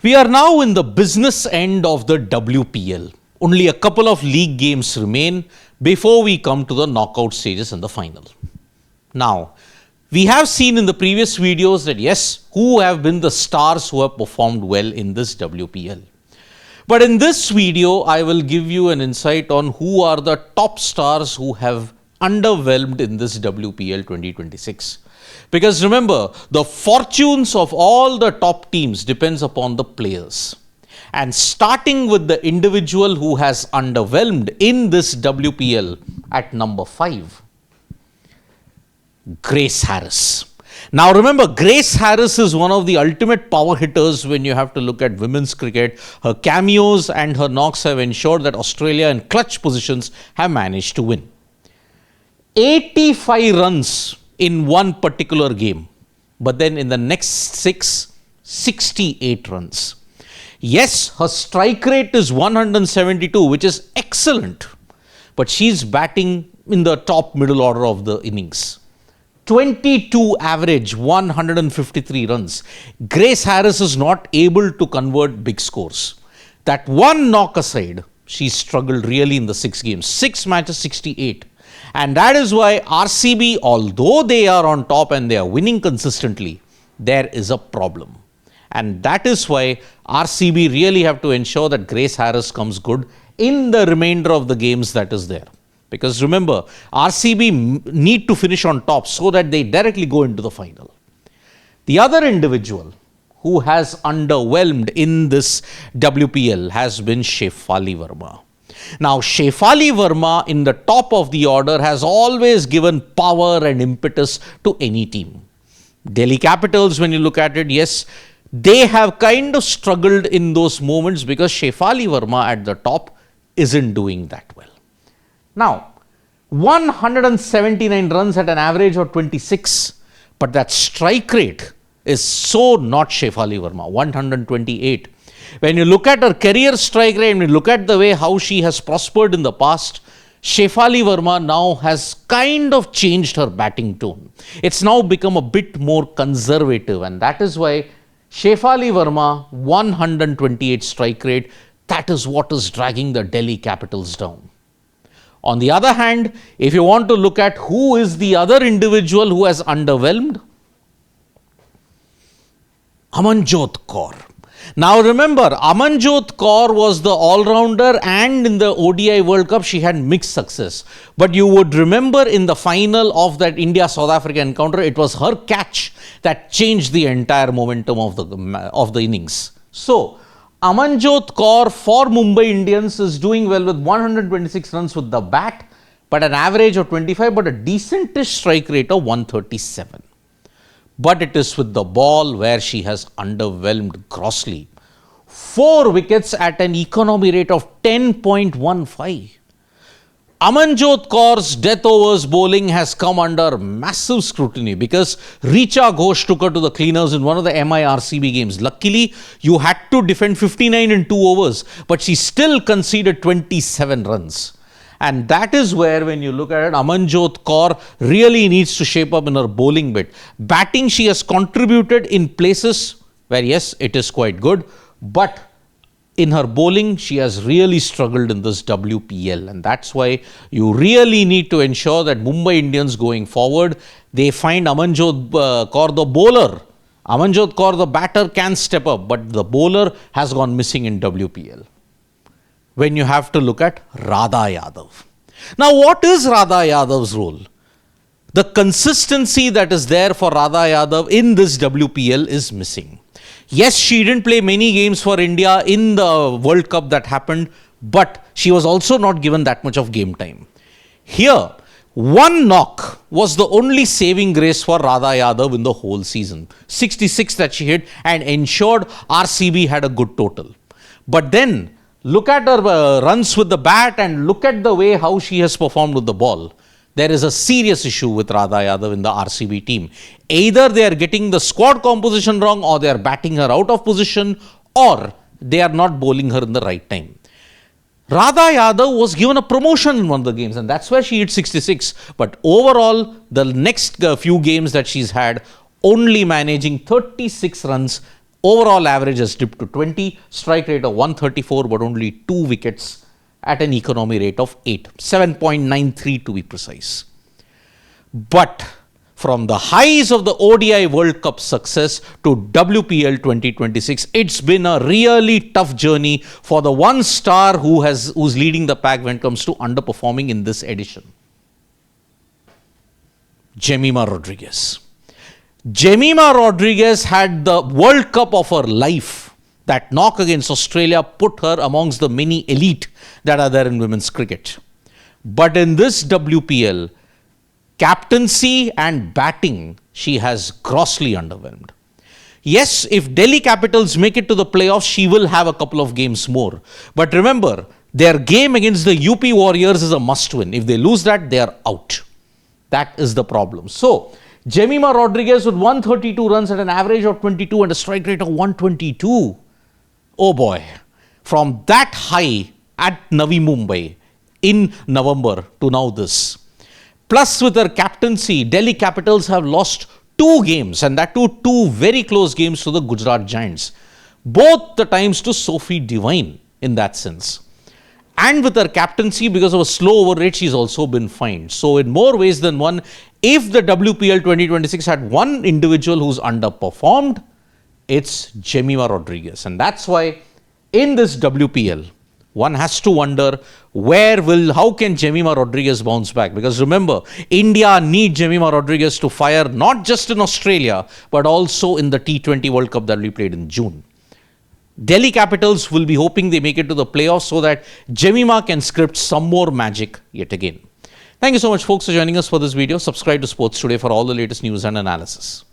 We are now in the business end of the WPL. Only a couple of league games remain before we come to the knockout stages and the final. Now, we have seen in the previous videos that yes, who have been the stars who have performed well in this WPL. But in this video, I will give you an insight on who are the top stars who have underwhelmed in this WPL 2026. Because remember, the fortunes of all the top teams depends upon the players. And starting with the individual who has underwhelmed in this WPL at number 5, Grace Harris. Now remember, Grace Harris is one of the ultimate power hitters when you have to look at women's cricket. Her cameos and her knocks have ensured that Australia in clutch positions have managed to win. 85 runs in one particular game, but then in the next 6, 68 runs. Yes, her strike rate is 172, which is excellent, but she's batting in the top middle order of the innings. 22 average, 153 runs. Grace Harris is not able to convert big scores. That one knock aside, she struggled really in the 6 games. 6 matches, 68. And that is why RCB, although they are on top and they are winning consistently, there is a problem. And that is why RCB really have to ensure that Grace Harris comes good in the remainder of the games that is there. Because remember, RCB need to finish on top so that they directly go into the final. The other individual who has underwhelmed in this WPL has been Shefali Verma. Now, Shefali Verma in the top of the order has always given power and impetus to any team. Delhi Capitals, when you look at it, yes, they have kind of struggled in those moments because Shefali Verma at the top isn't doing that well. Now, 179 runs at an average of 26, but that strike rate is so not Shefali Verma, 128. When you look at her career strike rate, and you look at the way how she has prospered in the past, Shefali Verma now has kind of changed her batting tone. It's now become a bit more conservative, and that is why Shefali Verma, 128 strike rate, that is what is dragging the Delhi Capitals down. On the other hand, if you want to look at who is the other individual who has underwhelmed, Amanjot Kaur. Now remember, Amanjot Kaur was the all-rounder and in the ODI World Cup she had mixed success. But you would remember in the final of that India-South Africa encounter, it was her catch that changed the entire momentum of the innings. So, Amanjot Kaur for Mumbai Indians is doing well with 126 runs with the bat, but an average of 25, but a decentish strike rate of 137. But it is with the ball where she has underwhelmed grossly. 4 wickets at an economy rate of 10.15. Amanjot Kaur's death overs bowling has come under massive scrutiny because Richa Ghosh took her to the cleaners in one of the MI RCB games. Luckily, you had to defend 59 in 2 overs, but she still conceded 27 runs. And that is where, when you look at it, Amanjot Kaur really needs to shape up in her bowling bit. Batting, she has contributed in places where, yes, it is quite good. But in her bowling, she has really struggled in this WPL. And that's why you really need to ensure that Mumbai Indians going forward, they find Amanjot Kaur, the bowler. Amanjot Kaur, the batter, can step up. But the bowler has gone missing in WPL. When you have to look at Radha Yadav. Now, what is Radha Yadav's role? The consistency that is there for Radha Yadav in this WPL is missing. Yes, she didn't play many games for India in the World Cup that happened, but she was also not given that much of game time. Here, one knock was the only saving grace for Radha Yadav in the whole season. 66 that she hit and ensured RCB had a good total. But then, look at her runs with the bat and look at the way how she has performed with the ball. There is a serious issue with Radha Yadav in the RCB team. Either they are getting the squad composition wrong, or they are batting her out of position, or they are not bowling her in the right time. Radha Yadav was given a promotion in one of the games, and that's where she hit 66. But overall, the next few games that she's had, only managing 36 runs Overall average has dipped to 20, strike rate of 134, but only 2 wickets at an economy rate of 8, 7.93 to be precise. But from the highs of the ODI World Cup success to WPL 2026, it's been a really tough journey for the one star who's leading the pack when it comes to underperforming in this edition. Jemimah Rodrigues. Jemimah Rodrigues had the World Cup of her life. That knock against Australia put her amongst the many elite that are there in women's cricket. But in this WPL, captaincy and batting, she has grossly underwhelmed. Yes, if Delhi Capitals make it to the playoffs, she will have a couple of games more. But remember, their game against the UP Warriorz is a must-win. If they lose that, they are out. That is the problem. So, Jemimah Rodrigues with 132 runs at an average of 22 and a strike rate of 122. Oh boy. From that high at Navi Mumbai in November to now this. Plus with her captaincy, Delhi Capitals have lost 2 games, and that too 2 very close games to the Gujarat Giants. Both the times to Sophie Devine in that sense. And with her captaincy, because of a slow over rate, she's also been fined. So in more ways than one, if the WPL 2026 had one individual who's underperformed, it's Jemimah Rodrigues. And that's why in this WPL, one has to wonder how can Jemimah Rodrigues bounce back? Because remember, India need Jemimah Rodrigues to fire not just in Australia, but also in the T20 World Cup that will be played in June. Delhi Capitals will be hoping they make it to the playoffs so that Jemimah can script some more magic yet again. Thank you so much, folks, for joining us for this video. Subscribe to Sports Today for all the latest news and analysis.